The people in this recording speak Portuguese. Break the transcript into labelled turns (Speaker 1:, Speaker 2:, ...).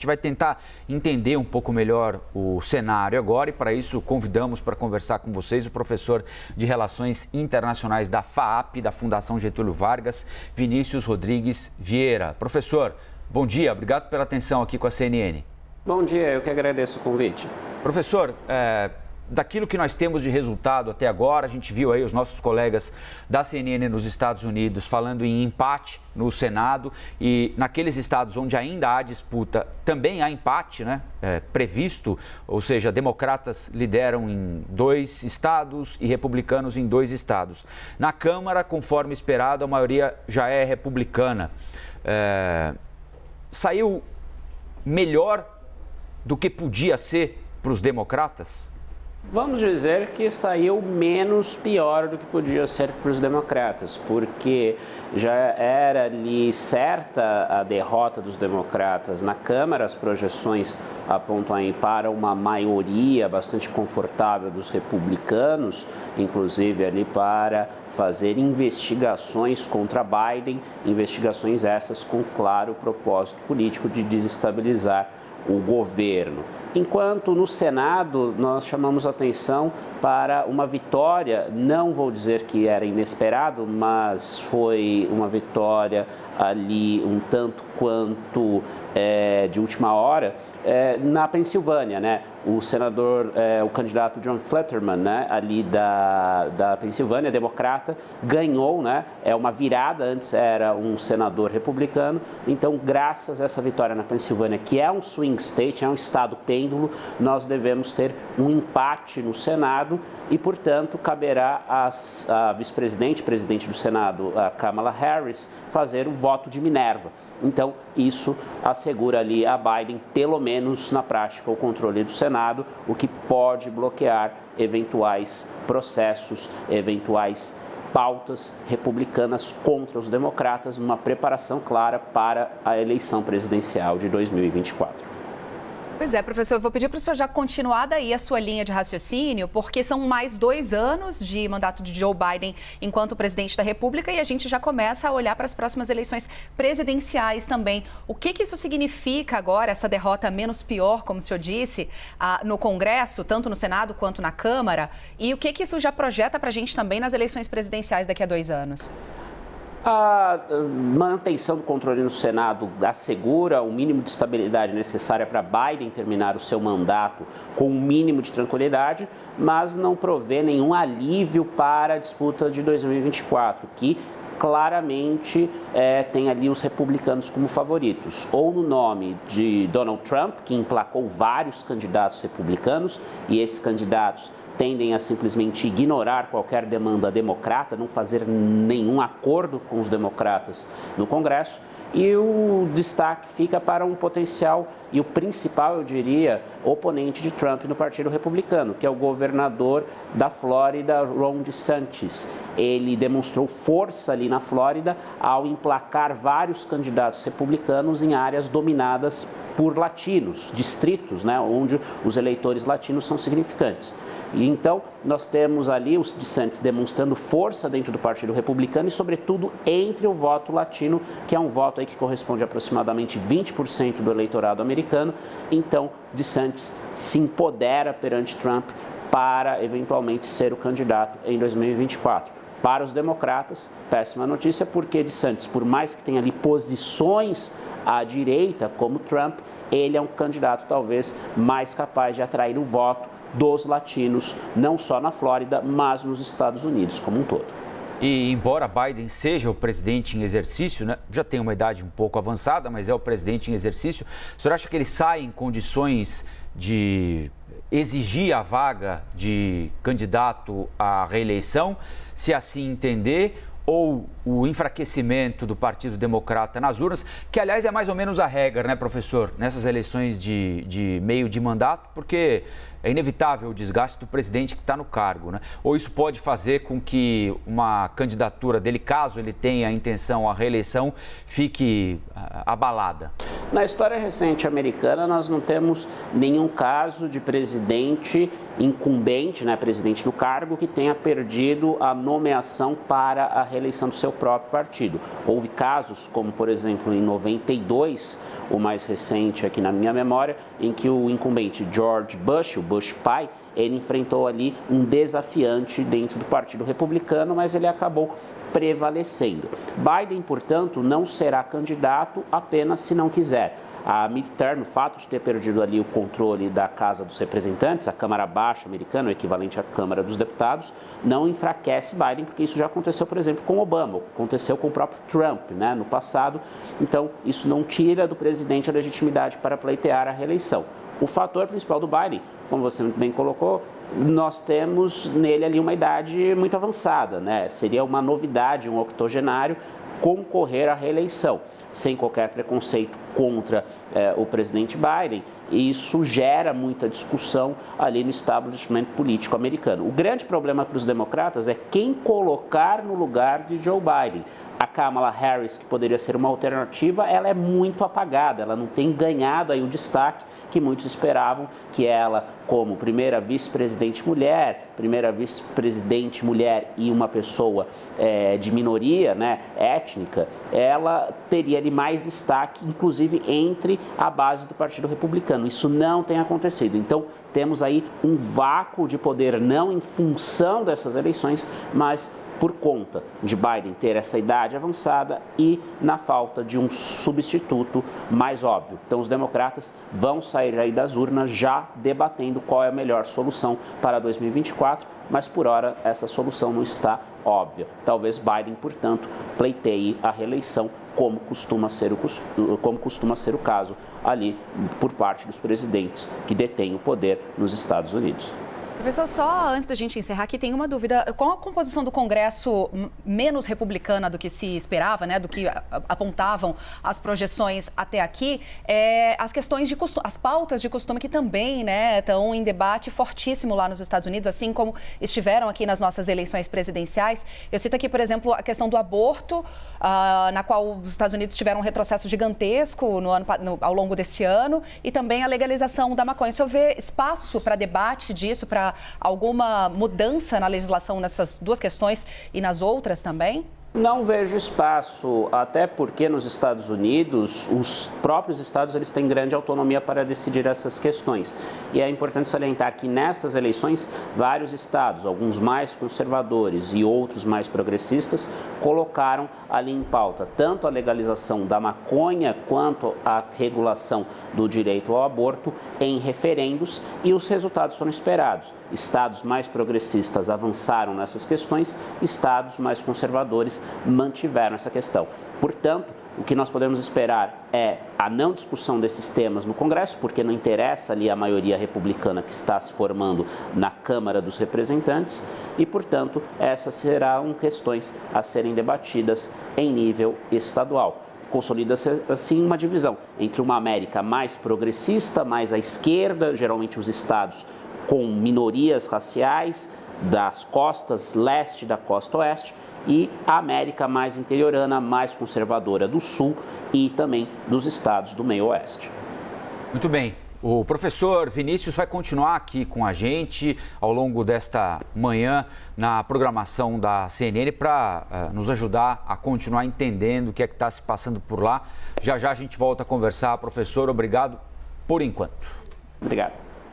Speaker 1: A gente vai tentar entender um pouco melhor o cenário agora e, para isso, convidamos para conversar com vocês o professor de Relações Internacionais da FAAP, da Fundação Getúlio Vargas, Vinícius Rodrigues Vieira. Professor, bom dia, obrigado pela atenção aqui com a CNN.
Speaker 2: Bom dia, eu que agradeço o convite.
Speaker 1: Professor, daquilo que nós temos de resultado até agora, a gente viu aí os nossos colegas da CNN nos Estados Unidos falando em empate no Senado e naqueles estados onde ainda há disputa também há empate, né? Previsto, ou seja, democratas lideram em 2 estados e republicanos em 2 estados. Na Câmara, conforme esperado, a maioria já é republicana. Saiu melhor do que podia ser para os democratas?
Speaker 2: Vamos dizer que saiu menos pior do que podia ser para os democratas, porque já era ali certa a derrota dos democratas na Câmara, as projeções apontam aí para uma maioria bastante confortável dos republicanos, inclusive ali para fazer investigações contra Biden, investigações essas com claro propósito político de desestabilizar o governo. Enquanto no Senado nós chamamos atenção para uma vitória, não vou dizer que era inesperado, mas foi uma vitória ali um tanto quanto de última hora, na Pensilvânia, né? O senador, o candidato John Fetterman, né, ali da Pensilvânia, democrata, ganhou, né? É uma virada, antes era um senador republicano, então graças a essa vitória na Pensilvânia, que é um swing state, é um estado pêndulo, nós devemos ter um empate no Senado e, portanto, caberá à vice-presidente, presidente do Senado, a Kamala Harris, fazer o voto de Minerva. Então, isso assegura ali a Biden, pelo menos na prática, o controle do Senado, o que pode bloquear eventuais processos, eventuais pautas republicanas contra os democratas, numa preparação clara para a eleição presidencial de 2024.
Speaker 3: Pois é, professor, eu vou pedir para o senhor já continuar daí a sua linha de raciocínio, porque são mais 2 anos de mandato de Joe Biden enquanto presidente da República e a gente já começa a olhar para as próximas eleições presidenciais também. O que isso significa agora, essa derrota menos pior, como o senhor disse, no Congresso, tanto no Senado quanto na Câmara? E o que isso já projeta para a gente também nas eleições presidenciais daqui a 2 anos?
Speaker 2: A manutenção do controle no Senado assegura o mínimo de estabilidade necessária para Biden terminar o seu mandato com um mínimo de tranquilidade, mas não provê nenhum alívio para a disputa de 2024, que claramente tem ali os republicanos como favoritos, ou no nome de Donald Trump, que emplacou vários candidatos republicanos, e esses candidatos tendem a simplesmente ignorar qualquer demanda democrata, não fazer nenhum acordo com os democratas no Congresso. E o destaque fica para um potencial e o principal, eu diria, oponente de Trump no Partido Republicano, que é o governador da Flórida, Ron DeSantis. Ele demonstrou força ali na Flórida ao emplacar vários candidatos republicanos em áreas dominadas por latinos, distritos, né, onde os eleitores latinos são significantes. E então, nós temos ali os DeSantis demonstrando força dentro do Partido Republicano e, sobretudo, entre o voto latino, que é um voto aí que corresponde a aproximadamente 20% do eleitorado americano. Então, DeSantis se empodera perante Trump para, eventualmente, ser o candidato em 2024. Para os democratas, péssima notícia, porque DeSantis, por mais que tenha ali posições à direita, como Trump, ele é um candidato talvez mais capaz de atrair o voto dos latinos, não só na Flórida, mas nos Estados Unidos como um todo.
Speaker 1: E embora Biden seja o presidente em exercício, né, já tem uma idade um pouco avançada, mas é o presidente em exercício, o senhor acha que ele sai em condições de exigir a vaga de candidato à reeleição, se assim entender, ou o enfraquecimento do Partido Democrata nas urnas, que aliás é mais ou menos a regra, né, professor, nessas eleições de meio de mandato, porque é inevitável o desgaste do presidente que está no cargo, né? Ou isso pode fazer com que uma candidatura dele, caso ele tenha a intenção à reeleição, fique abalada?
Speaker 2: Na história recente americana, nós não temos nenhum caso de presidente incumbente, né, presidente no cargo, que tenha perdido a nomeação para a reeleição reeleição do seu próprio partido. Houve casos, como por exemplo em 92, o mais recente aqui na minha memória, em que o incumbente George Bush, o Bush pai, ele enfrentou ali um desafiante dentro do Partido Republicano, mas ele acabou prevalecendo. Biden, portanto, não será candidato apenas se não quiser. A midterm, o fato de ter perdido ali o controle da Casa dos Representantes, a Câmara Baixa americana, o equivalente à Câmara dos Deputados, não enfraquece Biden, porque isso já aconteceu, por exemplo, com Obama, aconteceu com o próprio Trump, né, no passado. Então, isso não tira do presidente a legitimidade para pleitear a reeleição. O fator principal do Biden, como você muito bem colocou, nós temos nele ali uma idade muito avançada, né? Seria uma novidade, um octogenário, concorrer à reeleição, sem qualquer preconceito contra o presidente Biden, e isso gera muita discussão ali no establishment político americano. O grande problema para os democratas é quem colocar no lugar de Joe Biden. A Kamala Harris, que poderia ser uma alternativa, ela é muito apagada, ela não tem ganhado aí o destaque que muitos esperavam, que ela, como primeira vice-presidente mulher e uma pessoa de minoria, né, étnica, ela teria ali mais destaque, inclusive entre a base do Partido Republicano. Isso não tem acontecido. Então, temos aí um vácuo de poder, não em função dessas eleições, mas por conta de Biden ter essa idade avançada e na falta de um substituto mais óbvio. Então, os democratas vão sair aí das urnas já debatendo qual é a melhor solução para 2024, mas por hora essa solução não está óbvia. Talvez Biden, portanto, pleiteie a reeleição, como costuma ser o caso ali por parte dos presidentes que detêm o poder nos Estados Unidos.
Speaker 3: Professor, só antes da gente encerrar aqui, tem uma dúvida. Com a composição do Congresso menos republicana do que se esperava, né, do que apontavam as projeções até aqui, as questões de costume, as pautas de costume que também, né, estão em debate fortíssimo lá nos Estados Unidos, assim como estiveram aqui nas nossas eleições presidenciais. Eu cito aqui, por exemplo, a questão do aborto, na qual os Estados Unidos tiveram um retrocesso gigantesco ao longo deste ano, e também a legalização da maconha. O senhor vê espaço para debate disso, para alguma mudança na legislação nessas duas questões e nas outras também?
Speaker 2: Não vejo espaço, até porque nos Estados Unidos, os próprios estados eles têm grande autonomia para decidir essas questões. E é importante salientar que nestas eleições, vários estados, alguns mais conservadores e outros mais progressistas, colocaram ali em pauta tanto a legalização da maconha quanto a regulação do direito ao aborto em referendos, e os resultados foram esperados. Estados mais progressistas avançaram nessas questões, estados mais conservadores mantiveram essa questão. Portanto, o que nós podemos esperar é a não discussão desses temas no Congresso, porque não interessa ali a maioria republicana que está se formando na Câmara dos Representantes, e, portanto, essas serão questões a serem debatidas em nível estadual. Consolida-se assim uma divisão entre uma América mais progressista, mais à esquerda, geralmente os estados com minorias raciais das costas leste e da costa oeste, e a América mais interiorana, mais conservadora do sul e também dos estados do meio oeste.
Speaker 1: Muito bem. O professor Vinícius vai continuar aqui com a gente ao longo desta manhã na programação da CNN para nos ajudar a continuar entendendo o que é que está se passando por lá. Já já a gente volta a conversar. Professor, obrigado por enquanto.
Speaker 2: Obrigado.